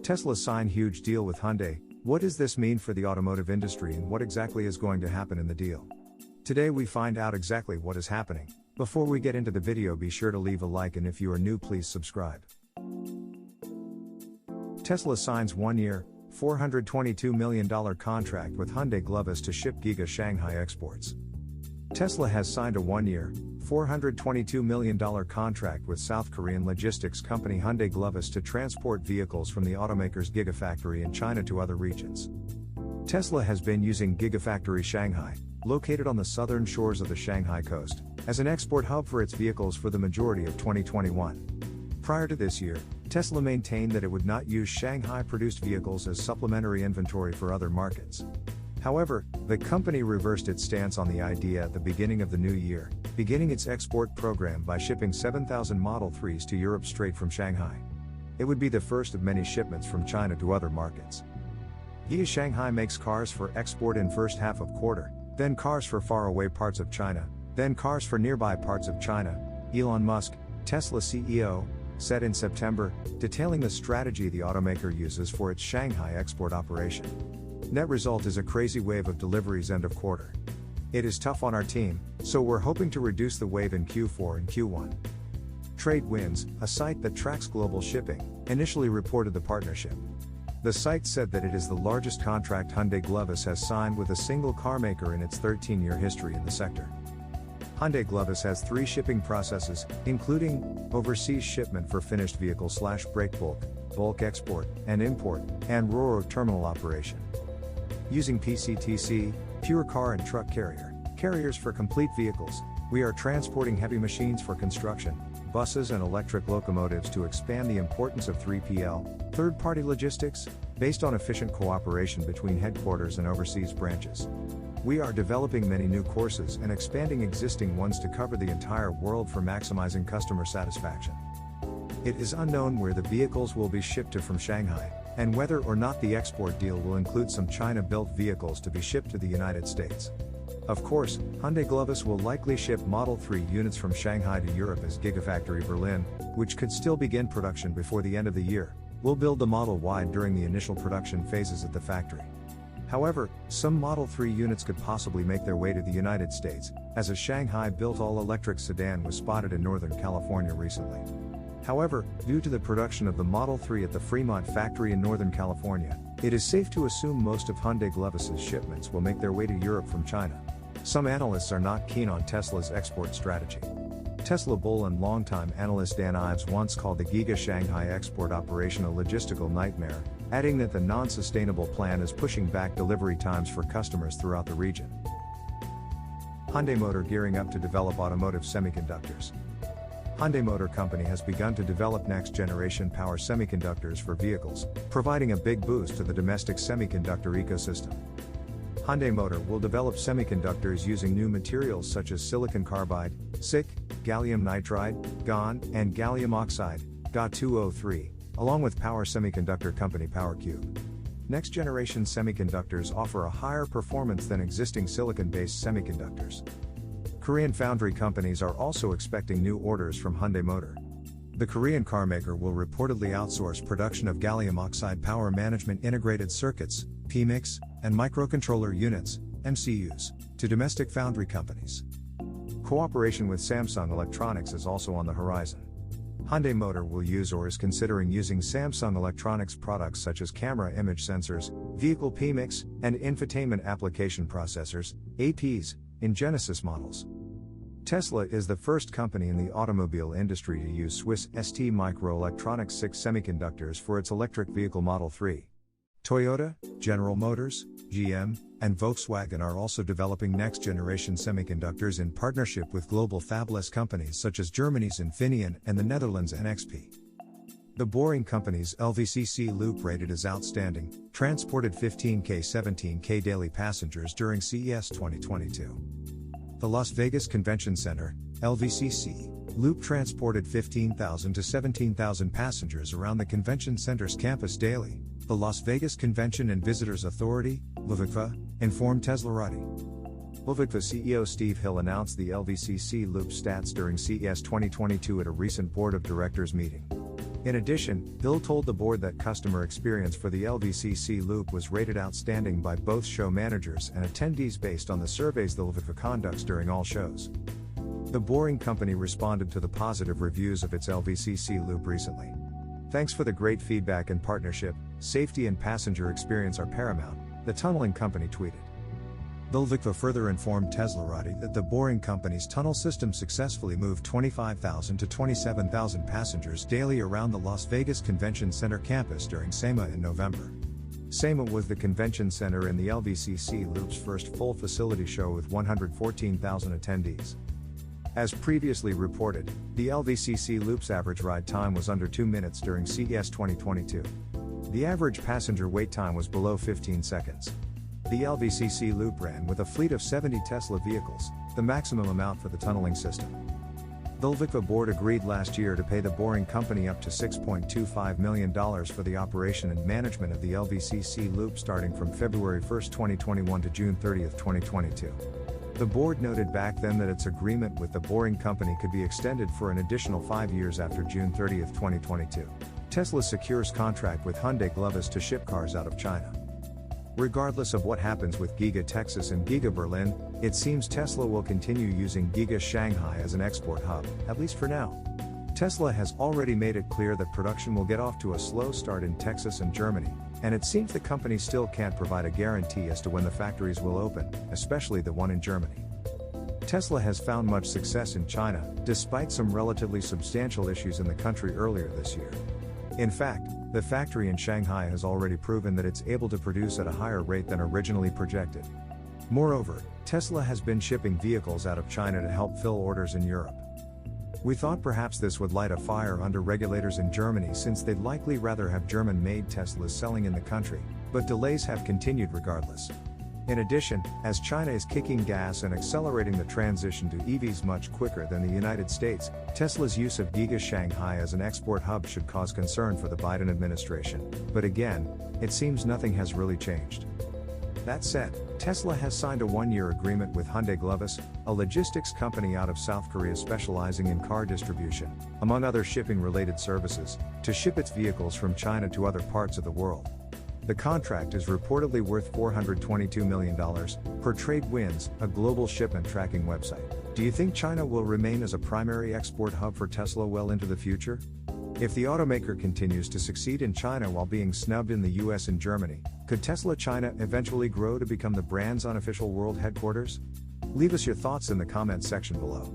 Tesla signed huge deal with Hyundai. What does this mean for the automotive industry and what exactly is going to happen in the deal? Today we find out exactly what is happening. Before we get into the video, be sure to leave a like, and if you are new, please subscribe. Tesla signs 1-year, $422 million contract with Hyundai GLOVIS to ship Giga Shanghai exports. Tesla has signed a 1-year, $422 million contract with South Korean logistics company Hyundai GLOVIS to transport vehicles from the automaker's Gigafactory in China to other regions. Tesla has been using Gigafactory Shanghai, located on the southern shores of the Shanghai coast, as an export hub for its vehicles for the majority of 2021. Prior to this year, Tesla maintained that it would not use Shanghai-produced vehicles as supplementary inventory for other markets. However, the company reversed its stance on the idea at the beginning of the new year, beginning its export program by shipping 7,000 Model 3s to Europe straight from Shanghai. It would be the first of many shipments from China to other markets. Giga Shanghai makes cars for export in first half of quarter, then cars for faraway parts of China, then cars for nearby parts of China, Elon Musk, Tesla CEO, said in September, detailing the strategy the automaker uses for its Shanghai export operation. Net result is a crazy wave of deliveries end of quarter. It is tough on our team, so we're hoping to reduce the wave in Q4 and Q1. TradeWinds, a site that tracks global shipping, initially reported the partnership. The site said that it is the largest contract Hyundai GLOVIS has signed with a single carmaker in its 13-year history in the sector. Hyundai GLOVIS has 3 shipping processes, including overseas shipment for finished vehicle/break bulk export and import, and RoRo terminal operation. Using PCTC, pure car and truck carriers for complete vehicles, we are transporting heavy machines for construction, buses and electric locomotives to expand the importance of 3PL, third-party logistics, based on efficient cooperation between headquarters and overseas branches. We are developing many new courses and expanding existing ones to cover the entire world for maximizing customer satisfaction. It is unknown where the vehicles will be shipped to from Shanghai, and whether or not the export deal will include some China-built vehicles to be shipped to the United States. Of course, Hyundai GLOVIS will likely ship Model 3 units from Shanghai to Europe, as Gigafactory Berlin, which could still begin production before the end of the year, will build the Model Y during the initial production phases at the factory. However, some Model 3 units could possibly make their way to the United States, as a Shanghai-built all-electric sedan was spotted in Northern California recently. However, due to the production of the Model 3 at the Fremont factory in Northern California, it is safe to assume most of Hyundai GLOVIS's shipments will make their way to Europe from China. Some analysts are not keen on Tesla's export strategy. Tesla bull and longtime analyst Dan Ives once called the Giga Shanghai export operation a logistical nightmare, adding that the non-sustainable plan is pushing back delivery times for customers throughout the region. Hyundai Motor gearing up to develop automotive semiconductors. Hyundai Motor Company has begun to develop next-generation power semiconductors for vehicles, providing a big boost to the domestic semiconductor ecosystem. Hyundai Motor will develop semiconductors using new materials such as silicon carbide, SiC, gallium nitride, GaN, and gallium oxide, Ga2O3, along with power semiconductor company PowerCube. Next-generation semiconductors offer a higher performance than existing silicon-based semiconductors. Korean foundry companies are also expecting new orders from Hyundai Motor. The Korean carmaker will reportedly outsource production of gallium oxide power management integrated circuits, PMICs, and microcontroller units, MCUs, to domestic foundry companies. Cooperation with Samsung Electronics is also on the horizon. Hyundai Motor will use or is considering using Samsung Electronics products such as camera image sensors, vehicle PMICs, and infotainment application processors, APs, in Genesis models. Tesla is the first company in the automobile industry to use Swiss STMicroelectronics 6 semiconductors for its electric vehicle Model 3. Toyota, General Motors, GM, and Volkswagen are also developing next-generation semiconductors in partnership with global fabless companies such as Germany's Infineon and the Netherlands' NXP. The Boring Company's LVCC Loop, rated as outstanding, transported 15K 17K daily passengers during CES 2022. The Las Vegas Convention Center, LVCC, Loop transported 15,000 to 17,000 passengers around the convention center's campus daily, the Las Vegas Convention and Visitors Authority, LVCVA, informed Teslarati. LVCVA CEO Steve Hill announced the LVCC Loop stats during CES 2022 at a recent board of directors meeting. In addition, Bill told the board that customer experience for the LVCC loop was rated outstanding by both show managers and attendees based on the surveys the LVCVA conducts during all shows. The Boring Company responded to the positive reviews of its LVCC loop recently. "Thanks for the great feedback and partnership. Safety and passenger experience are paramount," the tunneling company tweeted. The LVCVA further informed Teslarati that the Boring Company's tunnel system successfully moved 25,000 to 27,000 passengers daily around the Las Vegas Convention Center campus during SEMA in November. SEMA was the convention center in the LVCC loop's first full facility show with 114,000 attendees. As previously reported, the LVCC loop's average ride time was under 2 minutes during CES 2022. The average passenger wait time was below 15 seconds. The LVCC loop ran with a fleet of 70 Tesla vehicles, the maximum amount for the tunneling system. The LVCVA board agreed last year to pay the Boring Company up to $6.25 million for the operation and management of the LVCC loop starting from February 1, 2021 to June 30, 2022. The board noted back then that its agreement with the Boring Company could be extended for an additional 5 years after June 30, 2022. Tesla secures contract with Hyundai GLOVIS to ship cars out of China. Regardless of what happens with Giga Texas and Giga Berlin, it seems Tesla will continue using Giga Shanghai as an export hub, at least for now. Tesla has already made it clear that production will get off to a slow start in Texas and Germany, and it seems the company still can't provide a guarantee as to when the factories will open, especially the one in Germany. Tesla has found much success in China, despite some relatively substantial issues in the country earlier this year. In fact, the factory in Shanghai has already proven that it's able to produce at a higher rate than originally projected. Moreover, Tesla has been shipping vehicles out of China to help fill orders in Europe. "We thought perhaps this would light a fire under regulators in Germany since they'd likely rather have German-made Teslas selling in the country, but delays have continued regardless." In addition, as China is kicking gas and accelerating the transition to EVs much quicker than the United States, Tesla's use of Giga Shanghai as an export hub should cause concern for the Biden administration. But again, it seems nothing has really changed. That said, Tesla has signed a 1-year agreement with Hyundai GLOVIS, a logistics company out of South Korea specializing in car distribution, among other shipping-related services, to ship its vehicles from China to other parts of the world. The contract is reportedly worth $422 million, per TradeWinds, a global shipment tracking website. Do you think China will remain as a primary export hub for Tesla well into the future? If the automaker continues to succeed in China while being snubbed in the US and Germany, could Tesla China eventually grow to become the brand's unofficial world headquarters? Leave us your thoughts in the comments section below.